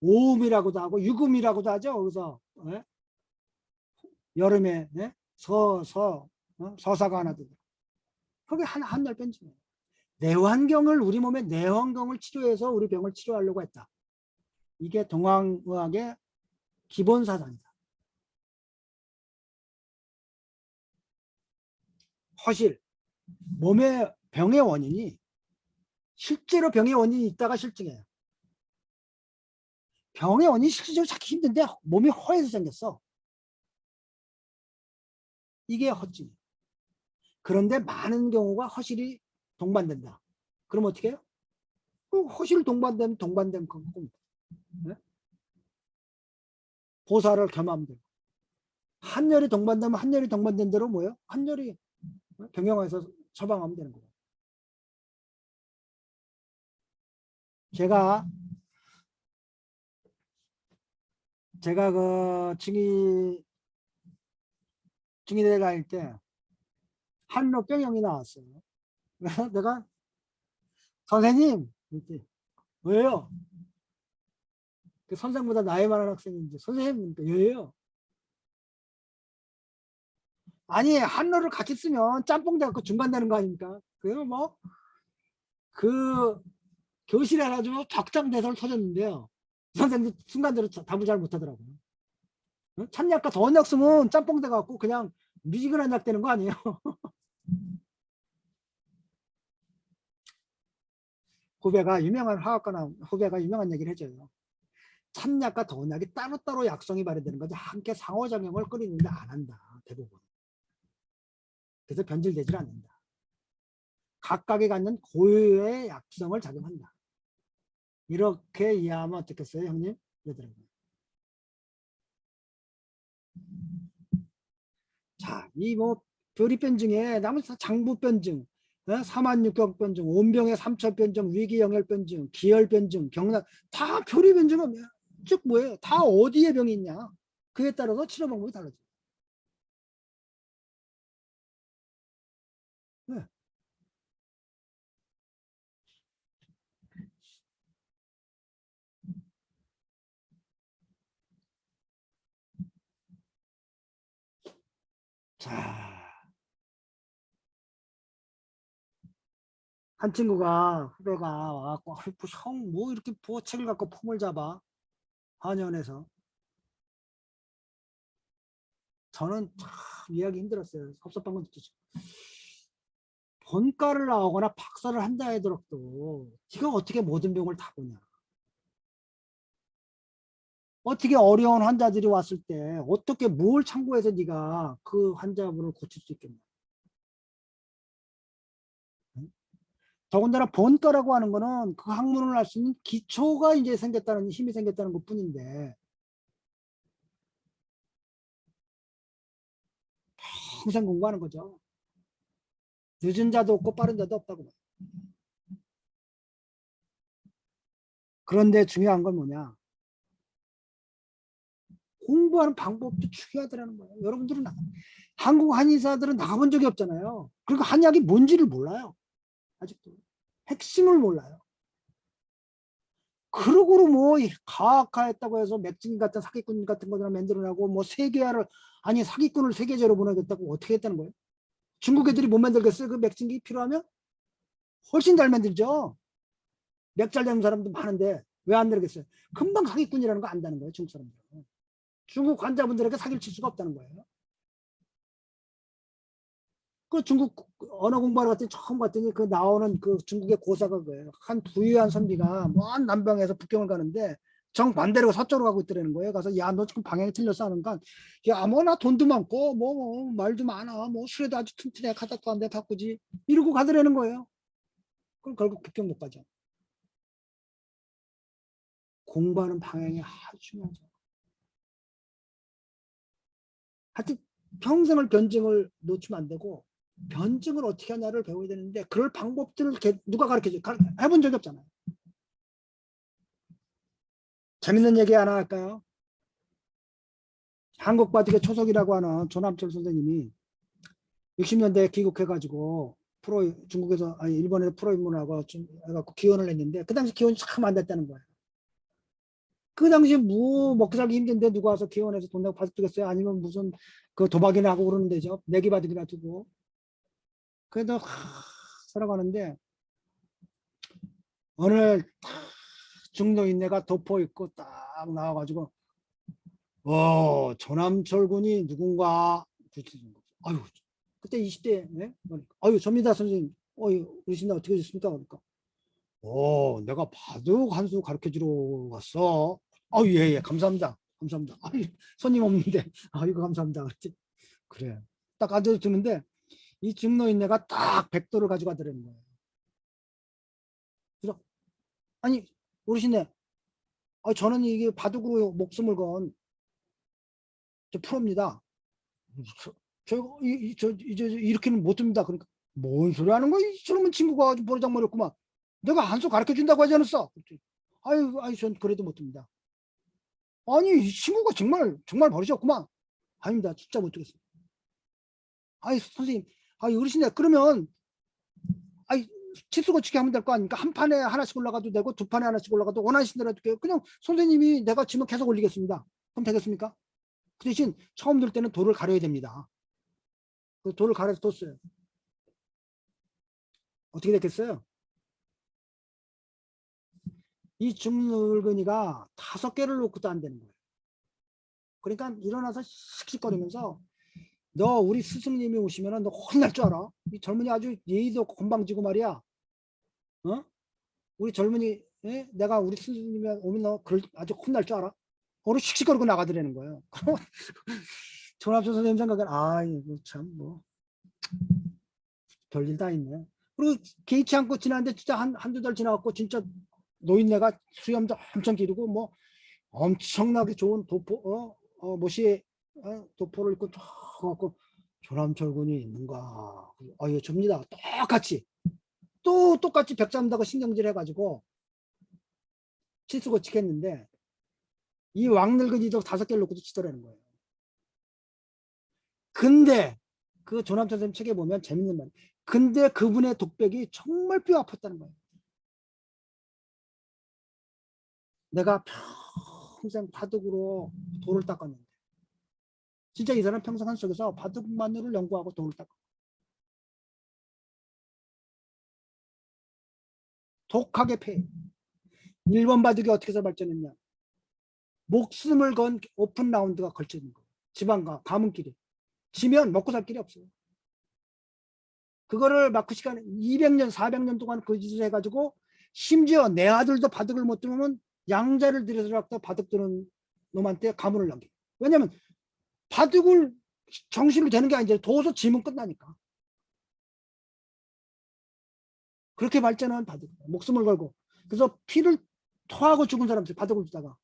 오음이라고도 하고 유금이라고도 하죠. 그래서 여름에 서사가 하나 들어. 그게 한열 변증이에요. 내환경을, 우리 몸의 내환경을 치료해서 우리 병을 치료하려고 했다. 이게 동양의학의 기본 사상이다. 허실, 몸의 병의 원인이 실제로 병의 원인이 있다가 실증해요. 병의 원인이 실질적으로 찾기 힘든데 몸이 허해서 생겼어. 이게 허증이에요. 그런데 많은 경우가 허실이 동반된다. 그럼 어떻게 해요? 허실 동반되면 동반된 겁니다. 네? 보살을 겸하면 돼요. 한열이 동반되면 한열이 동반된 대로 뭐예요? 한열이 병영해서 처방하면 되는 거예요. 제가 그 중이대 다닐 때 한로병형이 나왔어요. 그래서 내가 선생님, 왜요? 그 선생보다 나이 많은 학생인지, 선생님, 왜요? 아니, 한로를 같이 쓰면 짬뽕 돼갖고 중간되는 거 아닙니까? 그래서 뭐 그 교실에 가지고 적장대소를 터졌는데요. 선생님 순간적으로 답을 잘 못하더라고요. 찬약과 더운 약 쓰면 짬뽕 돼갖고 그냥 미지근한 약 되는 거 아니에요? 후배가 유명한 화학과나 후배가 유명한 얘기를 해줘요. 찬약과 더운 약이 따로따로 약성이 발휘되는 거지 함께 상호작용을 끓이는데 안 한다. 대부분. 그래서 변질되질 않는다. 각각이 갖는 고유의 약성을 작용한다. 이렇게 이해하면 어떻겠어요, 형님? 자, 이 뭐 교리변증에 남은 장부변증, 사만육경변증, 온병의 삼철변증, 위기영혈변증, 기혈변증, 경락 다 교리변증은 즉 뭐예요? 다 어디에 병이 있냐? 그에 따라서 치료 방법이 달라져요. 네. 자, 한 친구가 후배가 와갖고 형 뭐 이렇게 책을 갖고 폼을 잡아 한의원에서. 저는 참 이해하기 힘들었어요. 섭섭한 건 느끼죠. 본과를 나오거나 박사를 한다 하더라도 네가 어떻게 모든 병을 다 보냐. 어떻게 어려운 환자들이 왔을 때 어떻게 뭘 참고해서 네가 그 환자분을 고칠 수 있겠냐. 더군다나 본과라고 하는 거는 그 학문을 할 수 있는 기초가 이제 생겼다는 힘이 생겼다는 것 뿐인데 평생 공부하는 거죠. 늦은 자도 없고 빠른 자도 없다고. 그런데 중요한 건 뭐냐. 공부하는 방법도 중요하더라는 거예요. 여러분들은 한국 한의사들은 나가본 적이 없잖아요. 그리고 한약이 뭔지를 몰라요. 아직도 핵심을 몰라요. 그러고로 뭐 가학화했다고 해서 맥진 같은 사기꾼 같은 거를 만들어내고 뭐 세계화를 아니 사기꾼을 세계제로 보내겠다고 어떻게 했다는 거예요? 중국 애들이 못 만들겠어요? 그 맥진기 필요하면 훨씬 잘 만들죠. 맥잘 되는 사람도 많은데 왜 안 되겠어요? 금방 사기꾼이라는 거 안다는 거예요. 중국 사람들은. 중국 환자분들에게 사기를 칠 수가 없다는 거예요. 그 중국 언어 공부하러 갔더니 처음 갔더니 그 나오는 그 중국의 고사가 그거예요. 한 부유한 선비가 먼 남방에서 북경을 가는데 정반대로 서쪽으로 가고 있더라는 거예요. 가서 야 너 지금 방향이 틀렸어 하는가? 야 뭐 나 돈도 많고 뭐 말도 많아 뭐 술에도 아주 튼튼해 가닥도 안 돼 바꾸지 이러고 가더라는 거예요. 그럼 결국 북경 못 가죠. 공부하는 방향이 아주 중요하죠. 하여튼 평생을 변증을 놓치면 안 되고 변증을 어떻게 하냐를 배워야 되는데 그럴 방법들을 누가 가르쳐줘요? 해본 적이 없잖아요. 재밌는 얘기 하나 할까요? 한국 바둑의 초석이라고 하는 조남철 선생님이 60년대에 귀국해가지고 중국에서 아니 일본에서 프로 입문하고 좀 해갖고 기원을 했는데 그 당시 기원이 참 안 됐다는 거예요. 그 당시 뭐 먹고 살기 힘든데 누가 와서 기원해서 돈 내고 바둑 두겠어요? 아니면 무슨 그 도박이나 하고 그러는 데죠. 내기 바둑이나 두고. 그래도 살아가는데 오늘 중도인네가 도포 입고 딱 나와가지고 조남철 군이 누군가 아유 그때 20대 네? 아유 접니다 선생님 어르신나 어떻게 되셨습니까? 그러니까 내가 바둑 한 수 가르쳐 주러 왔어. 예예 감사합니다 감사합니다. 아유 손님 없는데 아이고 감사합니다. 그랬지. 그래 딱 앉아주는데 이 중노인네가 딱 백도를 가지고 가더라는 거예요. 그래서 아니 어르신네 저는 이게 바둑으로 목숨을 건 프로입니다. 이제 이렇게는 못 듭니다. 그러니까 뭔 소리 하는 거야? 저놈은 친구가 버르장머리였구만. 내가 한 수 가르쳐 준다고 하지 않았어? 아유, 전 그래도 못 듭니다. 아니, 이 친구가 정말 버르셨구만. 아닙니다. 진짜 못 두겠어요. 아이, 선생님, 어르신네, 그러면, 아이, 치수 고치기 하면 될 거 아닙니까? 한 판에 하나씩 올라가도 되고, 두 판에 하나씩 올라가도 원하시는 대로 해도 그냥 선생님이 내가 지면 계속 올리겠습니다. 그럼 되겠습니까? 그 대신 처음 들 때는 돌을 가려야 됩니다. 그 돌을 가려서 뒀어요. 어떻게 됐겠어요? 이 중늙은이가 5개를 놓고도 안 되는 거예요. 그러니까 일어나서 씩씩거리면서 너 우리 스승님이 오시면 너 혼날 줄 알아? 이 젊은이 아주 예의도 없고 건방지고 말이야. 우리 젊은이 내가 우리 스승님이 오면 너 아주 혼날 줄 알아? 어느 씩씩거리고 나가더라는 거예요. 조남선 선생님 생각은 이거 참 뭐 별일 다 있네. 그리고 개의치 않고 지났는데 진짜 한두 달 지나갖고 진짜 노인네가 수염도 엄청 기르고 뭐 엄청나게 좋은 도포 못이 도포를 입고 쫙 갖고 조남철 군이 있는가. 예, 접니다. 똑같이 백삼다고 신경질 해가지고 치수고 치겠는데 이 왕늙은이도 5개를 놓고도 치더라는 거예요. 근데 그 조남철 선생님 책에 보면 재밌는 말. 근데 그분의 독백이 정말 뼈 아팠다는 거예요. 내가 평생 바둑으로 돌을 닦았는데 진짜 이 사람 평생 한 속에서 바둑만으로 연구하고 돌을 닦아. 독하게 패. 일본 바둑이 어떻게 해서 발전했냐. 목숨을 건 오픈 라운드가 걸쳐있는 거예요. 지방과 가문끼리. 지면 먹고 살 길이 없어요. 그거를 마크 시간 200년, 400년 동안 그 짓을 해가지고 심지어 내 아들도 바둑을 못 두면 양자를 들여서 바둑 두는 놈한테 가문을 남겨. 왜냐면 바둑을 정신을 되는 게 아니라 도서 지면 끝나니까. 그렇게 발전한 바둑. 목숨을 걸고. 그래서 피를 토하고 죽은 사람들 바둑을 두다가.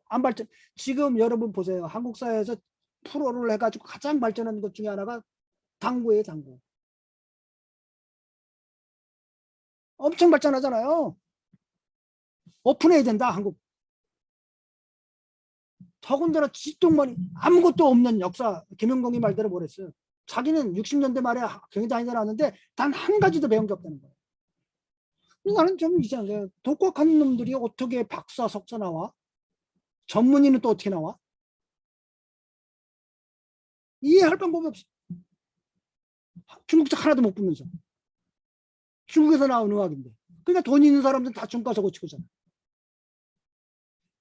안 발전. 지금 여러분 보세요. 한국 사회에서 프로를 해가지고 가장 발전한 것 중에 하나가 당구예요, 당구. 엄청 발전하잖아요. 오픈해야 된다, 한국. 더군다나 지똥만이 아무것도 없는 역사. 김영동이 말대로 뭐랬어요. 자기는 60년대 말에 경희 다니다 나왔는데 단 한 가지도 배운 게 없다는 거예요. 나는 좀 이상해. 독학하는 놈들이 어떻게 박사, 석사 나와? 전문의는 또 어떻게 나와? 이해할 방법이 없어. 중국적 하나도 못 보면서. 중국에서 나온 의학인데. 그러니까 돈 있는 사람들은 다 중과서 고치고잖아.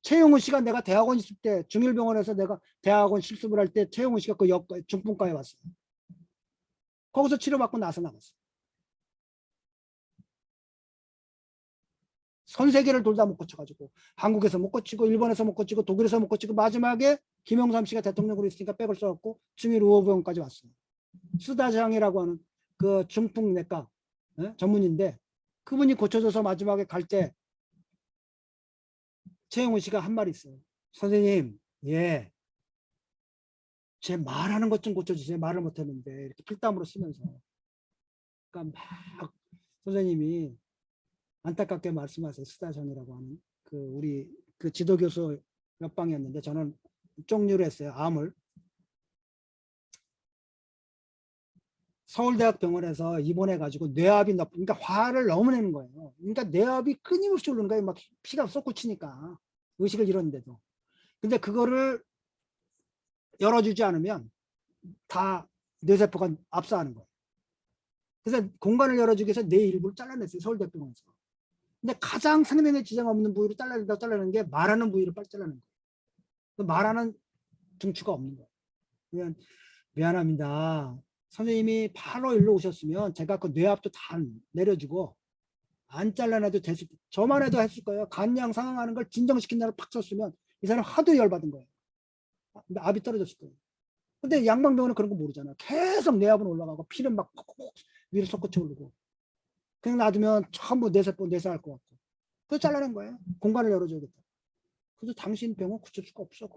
최영훈 씨가 내가 대학원 있을 때 중일병원에서 내가 대학원 실습을 할 때 최영훈 씨가 그 중풍과에 왔어요. 거기서 치료받고 나서 나갔어. 전 세계를 돌다 못 고쳐가지고 한국에서 못 고치고 일본에서 못 고치고 독일에서 못 고치고 마지막에 김영삼 씨가 대통령으로 있으니까 백을 써갖고 중일의료병원까지 왔어요. 수다장이라고 하는 그 중풍내과 전문인데 그분이 고쳐줘서 마지막에 갈 때 최영훈 씨가 한 말이 있어요. 선생님, 예, 제 말하는 것 좀 고쳐주세요. 말을 못했는데 이렇게 필담으로 쓰면서. 그러니까 막 선생님이 안타깝게 말씀하세요. 수다장이라고 하는 그 우리 그 지도교수 옆방이었는데 저는 쪽류로 했어요. 암을. 서울대학 병원에서 입원해가지고 뇌압이 그러니까 화를 너무 내는 거예요. 그러니까 뇌압이 끊임없이 오르는 거예요. 막 피가 솟구치니까 의식을 잃었는데도. 근데 그거를 열어주지 않으면 다 뇌세포가 압사하는 거예요. 그래서 공간을 열어주기 위해서 뇌 일부를 잘라냈어요. 서울대병원에서. 근데 가장 생명에 지장 없는 부위를 잘라낸다고 잘라내는 게 말하는 부위를 빨리 잘라내는 거예요. 말하는 중추가 없는 거예요. 그냥 미안합니다. 선생님이 바로 일로 오셨으면 제가 그 뇌압도 다 내려주고 안 잘라내도 됐을 저만 해도 했을 거예요. 간양 상황하는 걸 진정시킨다고 팍 썼으면 이 사람 하도 열받은 거예요. 근데 압이 떨어졌을 거예요. 근데 양방병원은 그런 거 모르잖아. 계속 뇌압은 올라가고 피는 막 위로 솟구쳐 오르고 그냥 놔두면 전부 뇌세포 뇌사할 것 같고 그래서 잘라낸 거예요. 공간을 열어줘야겠다. 그래서 당신 병은 고칠 수가 없어.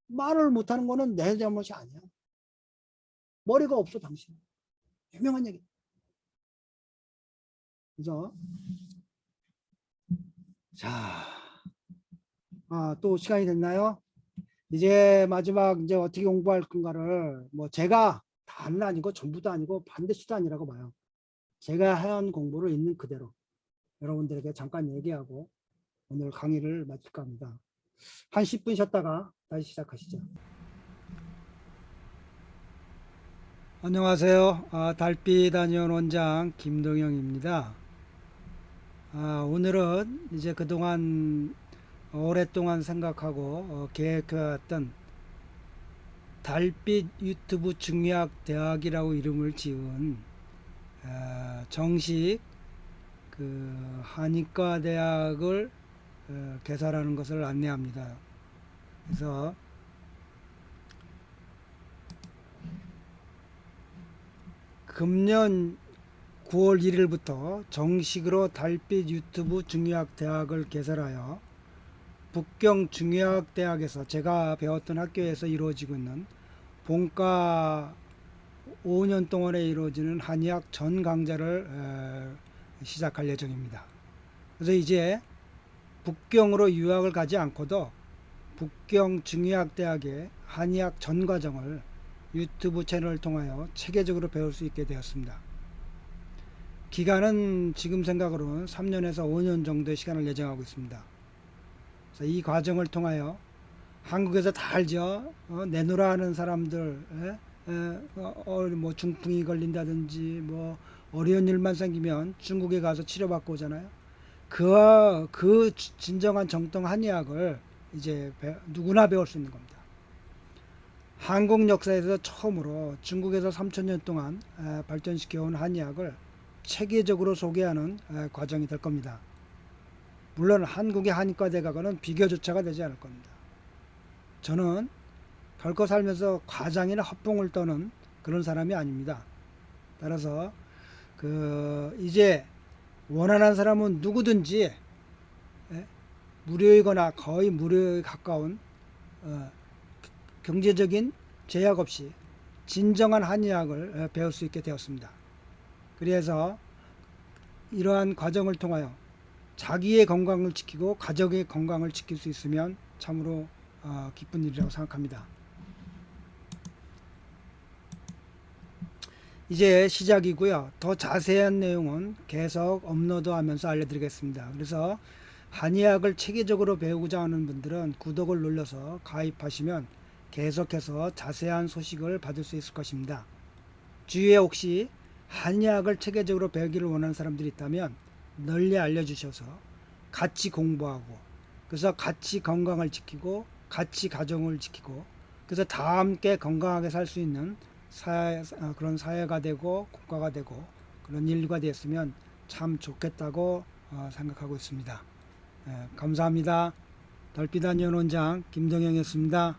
말을 못하는 거는 내 잘못이 아니야. 머리가 없어 당신. 유명한 얘기. 그래서 자, 또 시간이 됐나요? 이제 마지막 이제 어떻게 공부할 건가를 뭐 제가 다는 아니고 전부도 아니고 반드시도 아니라고 봐요. 제가 해온 공부를 있는 그대로 여러분들에게 잠깐 얘기하고 오늘 강의를 마칠까 합니다. 한 10분 쉬었다가 다시 시작하시죠. 안녕하세요. 달빛 단위원 원장 김동영입니다. 오늘은 이제 그동안 오랫동안 생각하고 계획해왔던 달빛 유튜브 중의학 대학이라고 이름을 지은 정식 그 한의과 대학을 개설하는 것을 안내합니다. 그래서 금년 9월 1일부터 정식으로 달빛 유튜브 중의학 대학을 개설하여 북경 중의학 대학에서 제가 배웠던 학교에서 이루어지고 있는 본과 5년 동안에 이루어지는 한의학 전 강좌를 시작할 예정입니다. 그래서 이제 북경으로 유학을 가지 않고도 북경 중의학 대학의 한의학 전 과정을 유튜브 채널을 통하여 체계적으로 배울 수 있게 되었습니다. 기간은 지금 생각으로는 3년에서 5년 정도의 시간을 예정하고 있습니다. 그래서 이 과정을 통하여 한국에서 다 알죠. 내노라 하는 사람들, 뭐 중풍이 걸린다든지 뭐 어려운 일만 생기면 중국에 가서 치료받고 오잖아요. 그 진정한 정통 한의학을 이제 누구나 배울 수 있는 겁니다. 한국 역사에서 처음으로 중국에서 3000년 동안 발전시켜온 한의학을 체계적으로 소개하는 과정이 될 겁니다. 물론 한국의 한의과 대학은 비교조차가 되지 않을 겁니다. 저는 결코 살면서 과장이나 헛봉을 떠는 그런 사람이 아닙니다. 따라서 이제 원하는 사람은 누구든지 무료이거나 거의 무료에 가까운 경제적인 제약 없이 진정한 한의학을 배울 수 있게 되었습니다. 그래서 이러한 과정을 통하여 자기의 건강을 지키고 가족의 건강을 지킬 수 있으면 참으로 기쁜 일이라고 생각합니다. 이제 시작이고요. 더 자세한 내용은 계속 업로드하면서 알려드리겠습니다. 그래서 한의학을 체계적으로 배우고자 하는 분들은 구독을 눌러서 가입하시면 계속해서 자세한 소식을 받을 수 있을 것입니다. 주위에 혹시 한의학을 체계적으로 배우기를 원하는 사람들이 있다면 널리 알려주셔서 같이 공부하고, 그래서 같이 건강을 지키고 같이 가정을 지키고, 그래서 다 함께 건강하게 살 수 있는 그런 사회가 되고 국가가 되고 그런 인류가 되었으면 참 좋겠다고 생각하고 있습니다. 감사합니다. 달빛한 연원장 김동영이었습니다.